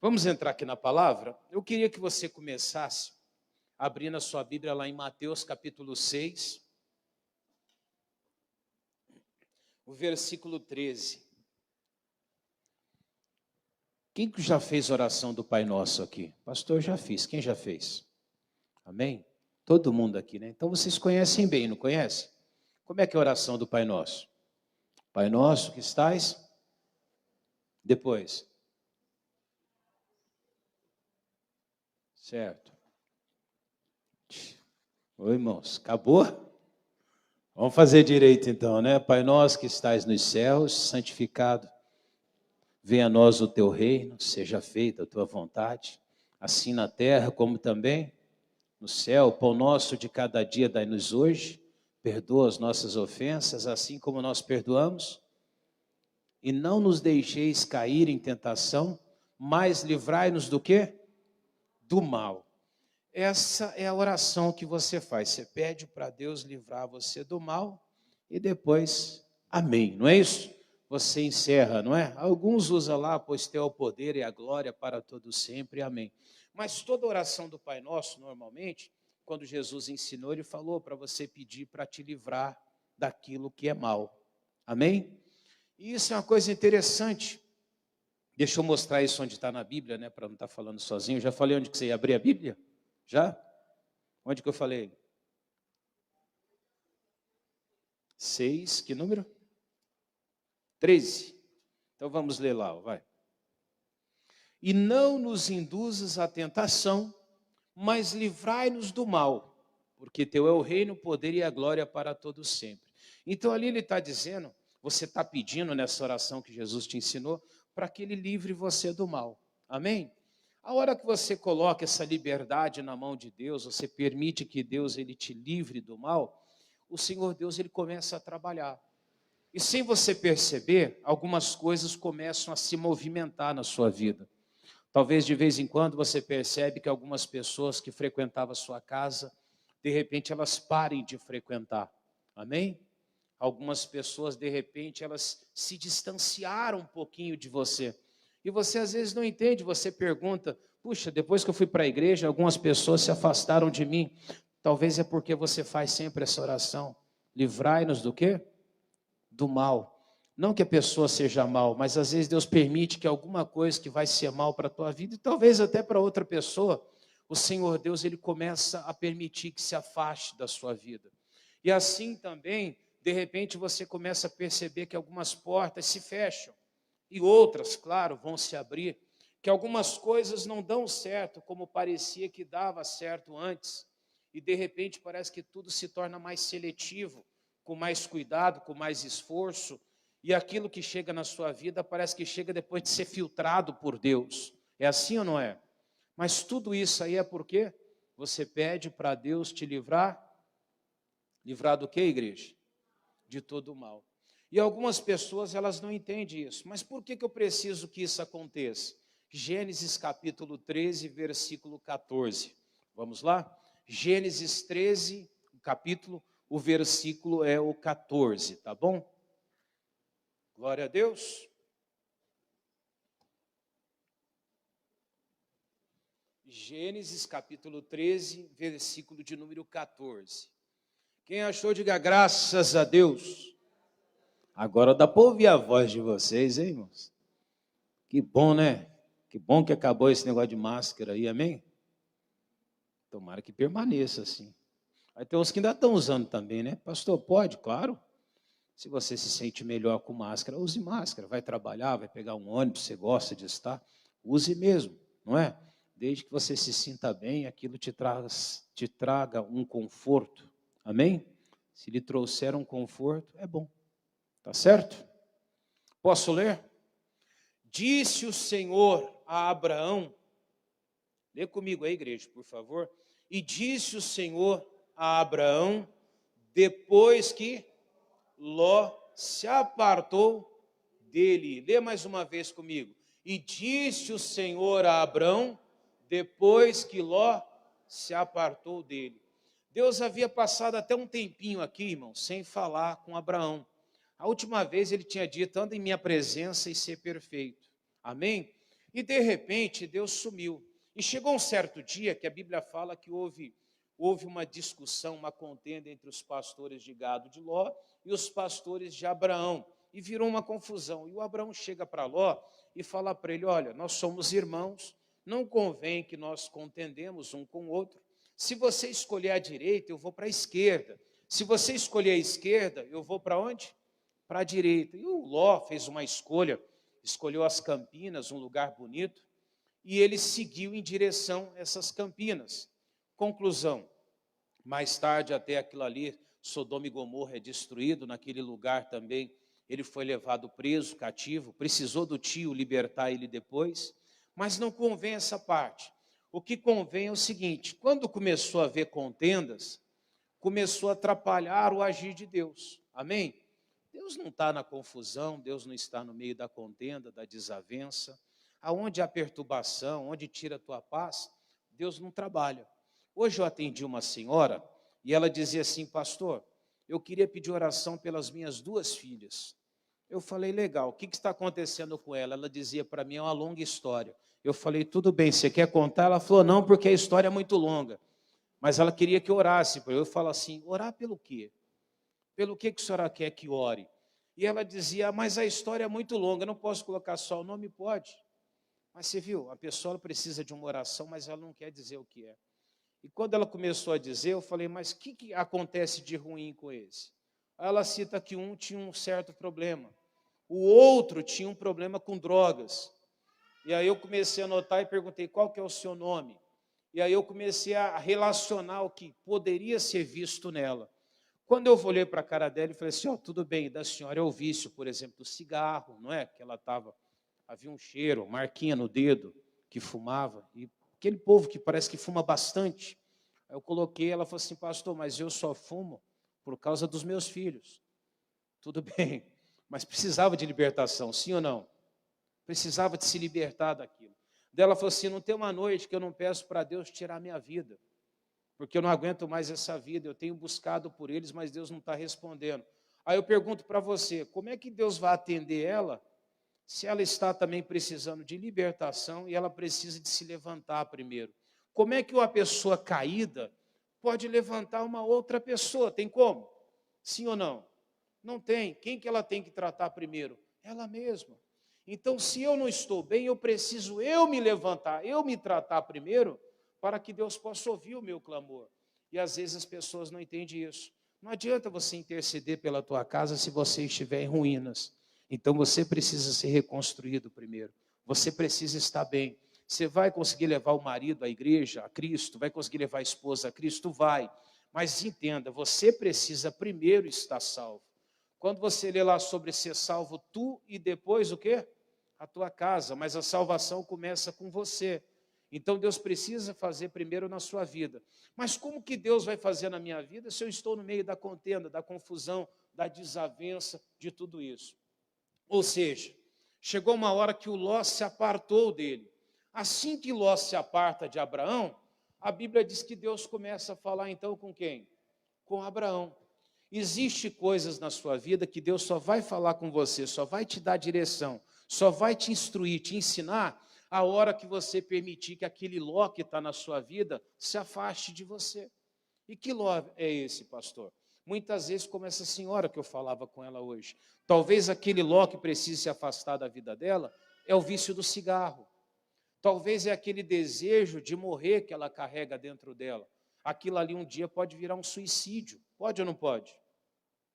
Vamos entrar aqui na palavra? Eu queria que você começasse abrindo a sua Bíblia lá em Mateus capítulo 6, o versículo 13. Quem que já fez oração do Pai Nosso aqui? Pastor, eu já fiz. Quem já fez? Amém? Todo mundo aqui, né? Então vocês conhecem bem, não conhecem? Como é que é a oração do Pai Nosso? Pai Nosso que estais? Depois. Certo. Oi, irmãos, acabou? Vamos fazer direito então, né? Pai Nosso que estais nos céus, santificado venha a nós o teu reino, seja feita a tua vontade, assim na terra como também no céu. O pão nosso de cada dia dai-nos hoje, perdoa as nossas ofensas, assim como nós perdoamos, e não nos deixeis cair em tentação, mas livrai-nos do quê? Do mal. Essa é a oração que você faz. Você pede para Deus livrar você do mal e depois, amém, não é isso? Você encerra, não é? Alguns usam lá, pois teu é o poder e a glória para todo sempre, amém. Mas toda oração do Pai Nosso, normalmente, quando Jesus ensinou, ele falou para você pedir para te livrar daquilo que é mal, amém? E isso é uma coisa interessante. Deixa eu mostrar isso onde está na Bíblia, né, para não estar falando sozinho. Eu já falei onde que você ia abrir a Bíblia? Já? Onde que eu falei? 6, que número? 13. Então vamos ler lá, vai. E não nos induzas à tentação, mas livrai-nos do mal, porque teu é o reino, o poder e a glória para todos sempre. Então ali ele está dizendo, você está pedindo nessa oração que Jesus te ensinou, para que ele livre você do mal. Amém? A hora que você coloca essa liberdade na mão de Deus, você permite que Deus ele te livre do mal, o Senhor Deus ele começa a trabalhar. E sem você perceber, algumas coisas começam a se movimentar na sua vida. Talvez de vez em quando você percebe que algumas pessoas que frequentavam a sua casa, de repente elas parem de frequentar. Amém? Algumas pessoas, de repente, elas se distanciaram um pouquinho de você. E você às vezes não entende, você pergunta, puxa, depois que eu fui para a igreja, algumas pessoas se afastaram de mim. Talvez é porque você faz sempre essa oração. Livrai-nos do quê? Do mal. Não que a pessoa seja mal, mas às vezes Deus permite que alguma coisa que vai ser mal para a tua vida, e talvez até para outra pessoa, o Senhor Deus ele começa a permitir que se afaste da sua vida. E assim também, de repente você começa a perceber que algumas portas se fecham, e outras, claro, vão se abrir, que algumas coisas não dão certo como parecia que dava certo antes, e de repente parece que tudo se torna mais seletivo, com mais cuidado, com mais esforço, e aquilo que chega na sua vida parece que chega depois de ser filtrado por Deus. É assim ou não é? Mas tudo isso aí é porque você pede para Deus te livrar. Livrar do que, igreja? De todo o mal. E algumas pessoas, elas não entendem isso. Mas por que eu preciso que isso aconteça? Gênesis capítulo 13, versículo 14. Vamos lá? Gênesis 13, capítulo, o versículo é o 14, tá bom? Glória a Deus. Gênesis capítulo 13, versículo de número 14. Quem achou, diga graças a Deus. Agora dá para ouvir a voz de vocês, hein, irmãos? Que bom, né? Que bom que acabou esse negócio de máscara aí, amém? Tomara que permaneça assim. Aí tem uns que ainda estão usando também, né? Pastor, pode? Claro. Se você se sente melhor com máscara, use máscara. Vai trabalhar, vai pegar um ônibus, você gosta de estar, use mesmo, não é? Desde que você se sinta bem, aquilo te traga um conforto, amém? Se lhe trouxer um conforto, é bom. Tá certo? Posso ler? Disse o Senhor a Abraão, lê comigo aí, igreja, por favor. E disse o Senhor a Abraão, depois que Ló se apartou dele. Lê mais uma vez comigo. E disse o Senhor a Abraão, depois que Ló se apartou dele. Deus havia passado até um tempinho aqui, irmão, sem falar com Abraão. A última vez ele tinha dito, anda em minha presença e ser perfeito. Amém? E de repente Deus sumiu. E chegou um certo dia que a Bíblia fala que houve uma discussão, uma contenda entre os pastores de gado de Ló e os pastores de Abraão. E virou uma confusão. E o Abraão chega para Ló e fala para ele: olha, nós somos irmãos, não convém que nós contendemos um com o outro. Se você escolher a direita, eu vou para a esquerda. Se você escolher a esquerda, eu vou para onde? Para a direita. E o Ló fez uma escolha, escolheu as Campinas, um lugar bonito, e ele seguiu em direção a essas Campinas. Conclusão, mais tarde até aquilo ali, Sodoma e Gomorra é destruído, naquele lugar também ele foi levado preso, cativo, precisou do tio libertar ele depois, mas não convém essa parte. O que convém é o seguinte: quando começou a haver contendas, começou a atrapalhar o agir de Deus. Amém? Deus não está na confusão, Deus não está no meio da contenda, da desavença. Aonde há perturbação, onde tira a tua paz, Deus não trabalha. Hoje eu atendi uma senhora e ela dizia assim: pastor, eu queria pedir oração pelas minhas 2 filhas. Eu falei: legal, o que está acontecendo com ela? Ela dizia para mim: é uma longa história. Eu falei: tudo bem, você quer contar? Ela falou: não, porque a história é muito longa. Mas ela queria que eu orasse. Eu falo assim: orar pelo quê? Pelo que a senhora quer que ore? E ela dizia: mas a história é muito longa, eu não posso colocar só o nome? Pode. Mas você viu, a pessoa precisa de uma oração, mas ela não quer dizer o que é. E quando ela começou a dizer, eu falei: mas o que acontece de ruim com esse? Aí ela cita que um tinha um certo problema, o outro tinha um problema com drogas. E aí eu comecei a anotar e perguntei: qual que é o seu nome? E aí eu comecei a relacionar o que poderia ser visto nela. Quando eu olhei para a cara dela e falei assim: tudo bem, da senhora é o vício, por exemplo, do cigarro, não é? Que ela estava, havia um cheiro, marquinha no dedo, que fumava, e aquele povo que parece que fuma bastante. Aí eu coloquei, ela falou assim: pastor, mas eu só fumo por causa dos meus filhos. Tudo bem, mas precisava de libertação, sim ou não? Precisava de se libertar daquilo. Daí ela falou assim: não tem uma noite que eu não peço para Deus tirar a minha vida, porque eu não aguento mais essa vida, eu tenho buscado por eles, mas Deus não está respondendo. Aí eu pergunto para você: como é que Deus vai atender ela, se ela está também precisando de libertação e ela precisa de se levantar primeiro? Como é que uma pessoa caída pode levantar uma outra pessoa? Tem como? Sim ou não? Não tem. Quem que ela tem que tratar primeiro? Ela mesma. Então, se eu não estou bem, eu preciso eu me levantar, eu me tratar primeiro, para que Deus possa ouvir o meu clamor. E às vezes as pessoas não entendem isso. Não adianta você interceder pela tua casa se você estiver em ruínas. Então você precisa ser reconstruído primeiro. Você precisa estar bem. Você vai conseguir levar o marido à igreja, a Cristo, vai conseguir levar a esposa a Cristo? Vai. Mas entenda, você precisa primeiro estar salvo. Quando você lê lá sobre ser salvo tu e depois o quê? A tua casa, mas a salvação começa com você. Então Deus precisa fazer primeiro na sua vida. Mas como que Deus vai fazer na minha vida se eu estou no meio da contenda, da confusão, da desavença, de tudo isso? Ou seja, chegou uma hora que o Ló se apartou dele. Assim que Ló se aparta de Abraão, a Bíblia diz que Deus começa a falar então com quem? Com Abraão. Existem coisas na sua vida que Deus só vai falar com você, só vai te dar direção, só vai te instruir, te ensinar a hora que você permitir que aquele Ló que está na sua vida se afaste de você. E que Ló é esse, pastor? Muitas vezes, como essa senhora que eu falava com ela hoje, talvez aquele Ló que precise se afastar da vida dela é o vício do cigarro. Talvez é aquele desejo de morrer que ela carrega dentro dela. Aquilo ali um dia pode virar um suicídio. Pode ou não pode?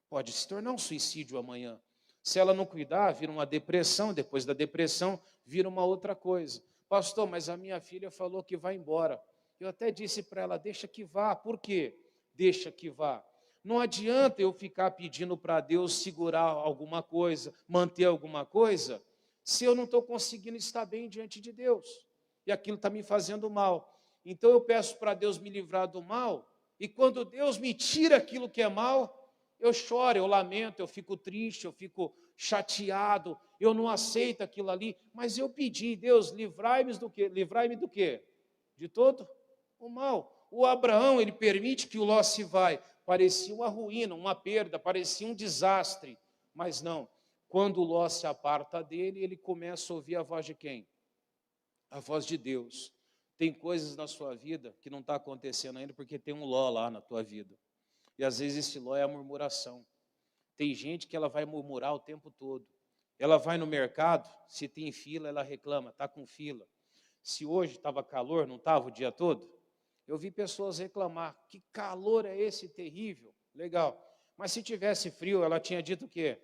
Pode se tornar um suicídio amanhã. Se ela não cuidar, vira uma depressão. Depois da depressão, vira uma outra coisa. Pastor, mas a minha filha falou que vai embora. Eu até disse para ela: deixa que vá. Por quê? Deixa que vá. Não adianta eu ficar pedindo para Deus segurar alguma coisa, manter alguma coisa, se eu não estou conseguindo estar bem diante de Deus. E aquilo está me fazendo mal. Então eu peço para Deus me livrar do mal, e quando Deus me tira aquilo que é mal, eu choro, eu lamento, eu fico triste, eu fico chateado, eu não aceito aquilo ali, mas eu pedi: Deus, livrai-me do quê? Livrai-me do quê? De todo o mal. O Abraão, ele permite que o Ló se vai. Parecia uma ruína, uma perda, parecia um desastre, mas não. Quando o Ló se aparta dele, ele começa a ouvir a voz de quem? a voz de Deus. Tem coisas na sua vida que não está acontecendo ainda porque tem um ló lá na tua vida. E às vezes esse ló é a murmuração. Tem gente que ela vai murmurar o tempo todo. Ela vai no mercado, se tem fila, ela reclama, está com fila. Se hoje estava calor, não estava o dia todo? Eu vi pessoas reclamar, que calor é esse terrível? Legal. Mas se tivesse frio, ela tinha dito o quê?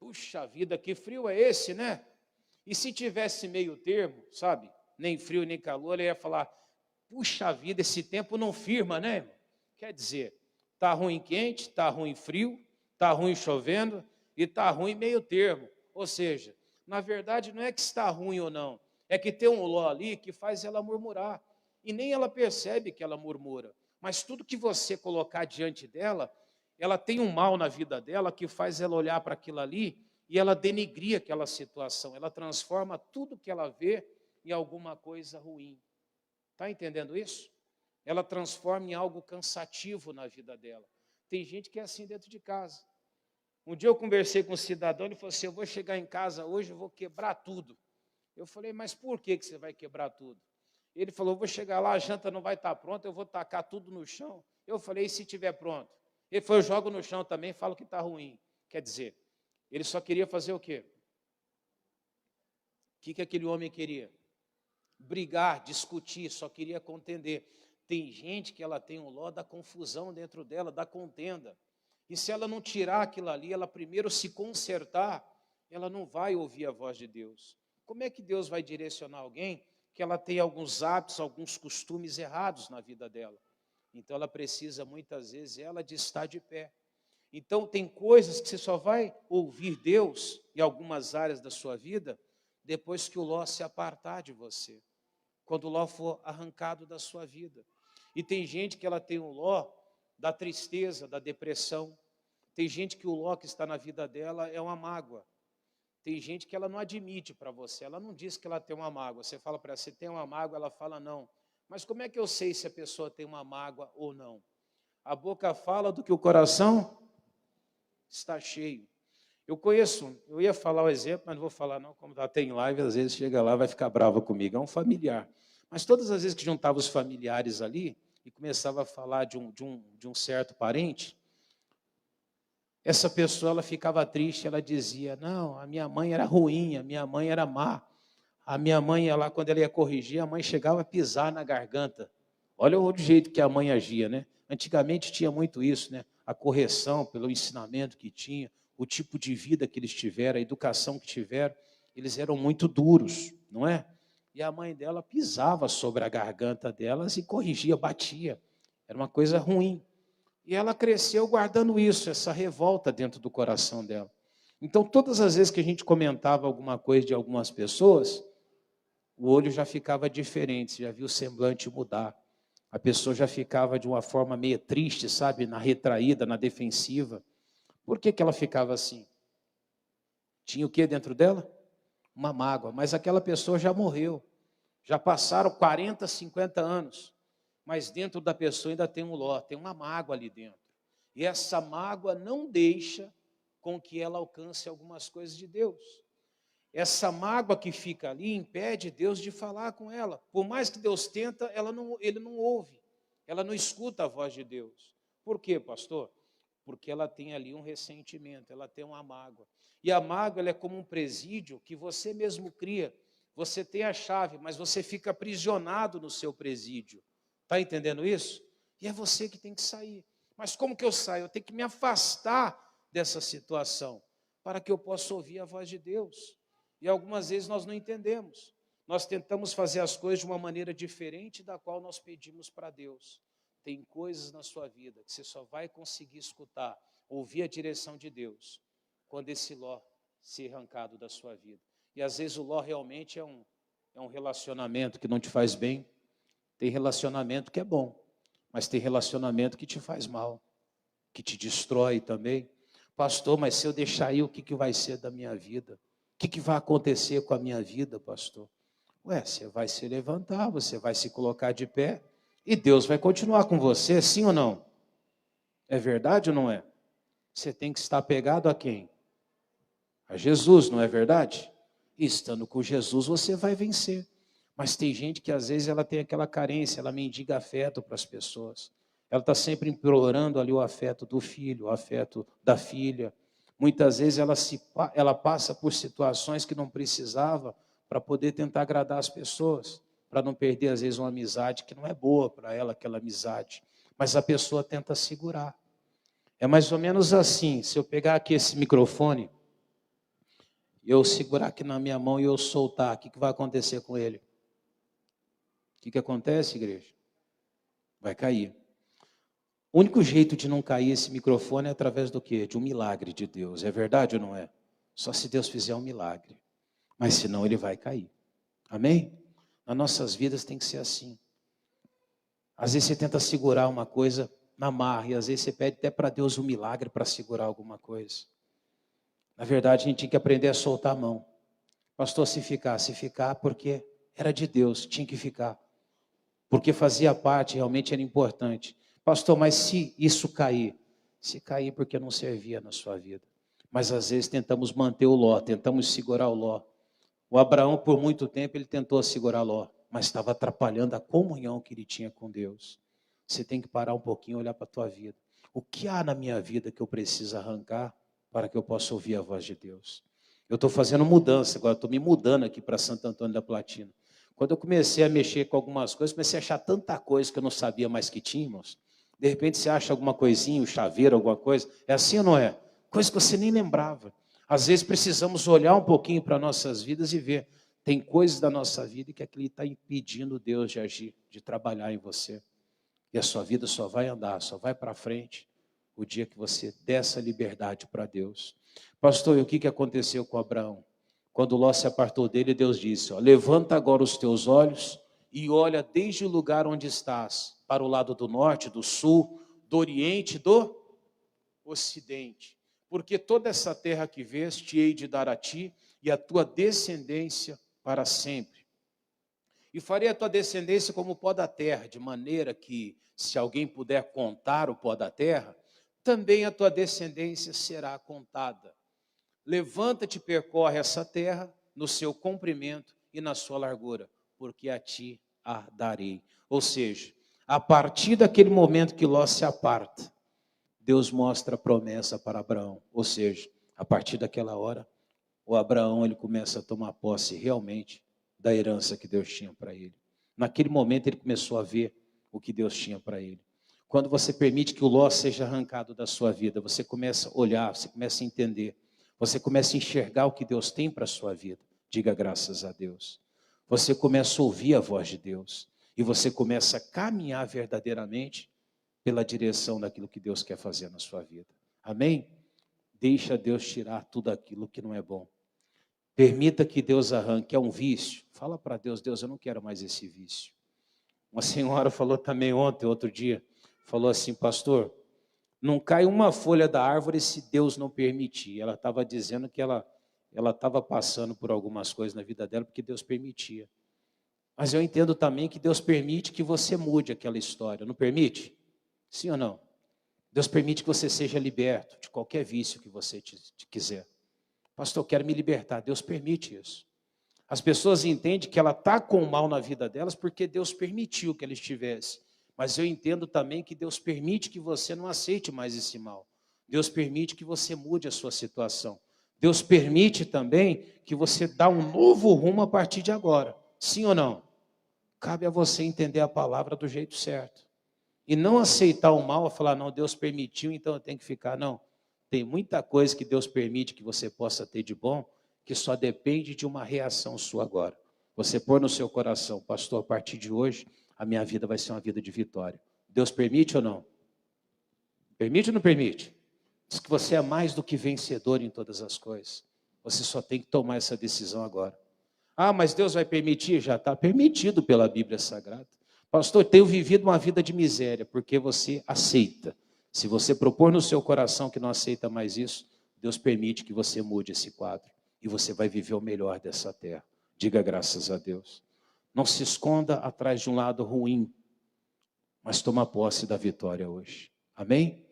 Puxa vida, que frio é esse, né? E se tivesse meio termo, sabe? Nem frio, nem calor, ela ia falar, puxa vida, esse tempo não firma, né, irmão? Quer dizer, está ruim quente, está ruim frio, está ruim chovendo e está ruim meio termo. Ou seja, na verdade não é que está ruim ou não, é que tem um ló ali que faz ela murmurar. E nem ela percebe que ela murmura. Mas tudo que você colocar diante dela, ela tem um mal na vida dela que faz ela olhar para aquilo ali e ela denigrir aquela situação. Ela transforma tudo que ela vê em alguma coisa ruim. Está entendendo isso? Ela transforma em algo cansativo na vida dela. Tem gente que é assim dentro de casa. Um dia eu conversei com um cidadão, ele falou assim, eu vou chegar em casa hoje, eu vou quebrar tudo. Eu falei, mas por que você vai quebrar tudo? Ele falou, vou chegar lá, a janta não vai estar pronta, eu vou tacar tudo no chão. Eu falei, e se estiver pronto? Ele falou, eu jogo no chão também, falo que está ruim. Quer dizer, ele só queria fazer o quê? O que aquele homem queria? Brigar, discutir, só queria contender. Tem gente que ela tem um ló da confusão dentro dela, da contenda. E se ela não tirar aquilo ali, ela primeiro se consertar, ela não vai ouvir a voz de Deus. Como é que Deus vai direcionar alguém que ela tem alguns hábitos, alguns costumes errados na vida dela? Então ela precisa muitas vezes ela de estar de pé. Então tem coisas que você só vai ouvir Deus em algumas áreas da sua vida depois que o ló se apartar de você. Quando o ló for arrancado da sua vida. E tem gente que ela tem um ló da tristeza, da depressão. Tem gente que o ló que está na vida dela é uma mágoa. Tem gente que ela não admite para você, ela não diz que ela tem uma mágoa. Você fala para ela, você tem uma mágoa? Ela fala não. Mas como é que eu sei se a pessoa tem uma mágoa ou não? A boca fala do que o coração está cheio. Eu ia falar o exemplo, mas não vou falar não, como tem live, às vezes chega lá, vai ficar brava comigo, é um familiar. Mas todas as vezes que juntava os familiares ali, e começava a falar de um certo parente, essa pessoa ela ficava triste, ela dizia, não, a minha mãe era ruim, a minha mãe era má. A minha mãe, ela, quando ela ia corrigir, a mãe chegava a pisar na garganta. Olha o jeito que a mãe agia, né? Antigamente tinha muito isso, né? A correção pelo ensinamento que tinha, o tipo de vida que eles tiveram, a educação que tiveram, eles eram muito duros, não é? E a mãe dela pisava sobre a garganta delas e corrigia, batia. Era uma coisa ruim. E ela cresceu guardando isso, essa revolta dentro do coração dela. Então, todas as vezes que a gente comentava alguma coisa de algumas pessoas, o olho já ficava diferente, você já viu o semblante mudar. A pessoa já ficava de uma forma meio triste, sabe, na retraída, na defensiva. Por que ela ficava assim? Tinha o que dentro dela? Uma mágoa, mas aquela pessoa já morreu. Já passaram 40, 50 anos. Mas dentro da pessoa ainda tem um ló, tem uma mágoa ali dentro. E essa mágoa não deixa com que ela alcance algumas coisas de Deus. Essa mágoa que fica ali impede Deus de falar com ela. Por mais que Deus tenta, ele não ouve. Ela não escuta a voz de Deus. Por quê, pastor? Porque ela tem ali um ressentimento, ela tem uma mágoa. E a mágoa ela é como um presídio que você mesmo cria. Você tem a chave, mas você fica aprisionado no seu presídio. Está entendendo isso? E é você que tem que sair. Mas como que eu saio? Eu tenho que me afastar dessa situação para que eu possa ouvir a voz de Deus. E algumas vezes nós não entendemos. Nós tentamos fazer as coisas de uma maneira diferente da qual nós pedimos para Deus. Tem coisas na sua vida que você só vai conseguir escutar, ouvir a direção de Deus, quando esse ló ser arrancado da sua vida. E às vezes o ló realmente é um relacionamento que não te faz bem. Tem relacionamento que é bom, mas tem relacionamento que te faz mal, que te destrói também. Pastor, mas se eu deixar aí, o que vai ser da minha vida? O que vai acontecer com a minha vida, pastor? Ué, você vai se levantar, você vai se colocar de pé, e Deus vai continuar com você, sim ou não? É verdade ou não é? Você tem que estar pegado a quem? A Jesus, não é verdade? E estando com Jesus, você vai vencer. Mas tem gente que às vezes ela tem aquela carência, ela mendiga afeto para as pessoas. Ela está sempre implorando ali o afeto do filho, o afeto da filha. Muitas vezes ela passa por situações que não precisava para poder tentar agradar as pessoas, para não perder às vezes uma amizade que não é boa para ela, aquela amizade. Mas a pessoa tenta segurar. É mais ou menos assim, se eu pegar aqui esse microfone, eu segurar aqui na minha mão e eu soltar, o que vai acontecer com ele? O que acontece, igreja? Vai cair. O único jeito de não cair esse microfone é através do quê? De um milagre de Deus. É verdade ou não é? Só se Deus fizer um milagre. Mas senão ele vai cair. Amém? Nas nossas vidas tem que ser assim. Às vezes você tenta segurar uma coisa na marra, e às vezes você pede até para Deus um milagre para segurar alguma coisa. Na verdade, a gente tinha que aprender a soltar a mão. Pastor, se ficar, porque era de Deus, tinha que ficar. Porque fazia parte, realmente era importante. Pastor, mas se isso cair? Se cair porque não servia na sua vida. Mas às vezes tentamos manter o Ló, tentamos segurar o Ló. O Abraão, por muito tempo, ele tentou segurar Ló, mas estava atrapalhando a comunhão que ele tinha com Deus. Você tem que parar um pouquinho e olhar para a tua vida. O que há na minha vida que eu preciso arrancar para que eu possa ouvir a voz de Deus? Eu estou fazendo mudança agora, estou me mudando aqui para Santo Antônio da Platina. Quando eu comecei a mexer com algumas coisas, comecei a achar tanta coisa que eu não sabia mais que tinha, irmãos. De repente você acha alguma coisinha, um chaveiro, alguma coisa. É assim ou não é? Coisa que você nem lembrava. Às vezes precisamos olhar um pouquinho para nossas vidas e ver. Tem coisas da nossa vida que aquilo está impedindo Deus de agir, de trabalhar em você. E a sua vida só vai andar, só vai para frente o dia que você der essa liberdade para Deus. Pastor, e o que aconteceu com Abraão? Quando Ló se apartou dele, Deus disse, ó, levanta agora os teus olhos e olha desde o lugar onde estás, para o lado do norte, do sul, do oriente, do ocidente. Porque toda essa terra que vês, te hei de dar a ti e a tua descendência para sempre. E farei a tua descendência como o pó da terra, de maneira que, se alguém puder contar o pó da terra, também a tua descendência será contada. Levanta-te e percorre essa terra no seu comprimento e na sua largura, porque a ti a darei. Ou seja, a partir daquele momento que Ló se aparta, Deus mostra a promessa para Abraão. Ou seja, a partir daquela hora, o Abraão ele começa a tomar posse realmente da herança que Deus tinha para ele. Naquele momento ele começou a ver o que Deus tinha para ele. Quando você permite que o Ló seja arrancado da sua vida, você começa a olhar, você começa a entender, você começa a enxergar o que Deus tem para a sua vida. Diga graças a Deus. Você começa a ouvir a voz de Deus e você começa a caminhar verdadeiramente pela direção daquilo que Deus quer fazer na sua vida. Amém? Deixa Deus tirar tudo aquilo que não é bom. Permita que Deus arranque. É um vício. Fala para Deus, Deus, eu não quero mais esse vício. Uma senhora falou também ontem, outro dia, falou assim, pastor, não cai uma folha da árvore se Deus não permitir. Ela estava dizendo que ela estava passando por algumas coisas na vida dela porque Deus permitia. Mas eu entendo também que Deus permite que você mude aquela história. Não permite? Sim ou não? Deus permite que você seja liberto de qualquer vício que você quiser. Pastor, eu quero me libertar. Deus permite isso. As pessoas entendem que ela está com o mal na vida delas porque Deus permitiu que ela estivesse. Mas eu entendo também que Deus permite que você não aceite mais esse mal. Deus permite que você mude a sua situação. Deus permite também que você dá um novo rumo a partir de agora. Sim ou não? Cabe a você entender a palavra do jeito certo. E não aceitar o mal, falar, não, Deus permitiu, então eu tenho que ficar. Não, tem muita coisa que Deus permite que você possa ter de bom, que só depende de uma reação sua agora. Você pôr no seu coração, pastor, a partir de hoje, a minha vida vai ser uma vida de vitória. Deus permite ou não? Permite ou não permite? Diz que você é mais do que vencedor em todas as coisas. Você só tem que tomar essa decisão agora. Ah, mas Deus vai permitir? Já está permitido pela Bíblia Sagrada. Pastor, tenho vivido uma vida de miséria, porque você aceita. Se você propor no seu coração que não aceita mais isso, Deus permite que você mude esse quadro. E você vai viver o melhor dessa terra. Diga graças a Deus. Não se esconda atrás de um lado ruim, mas toma posse da vitória hoje. Amém?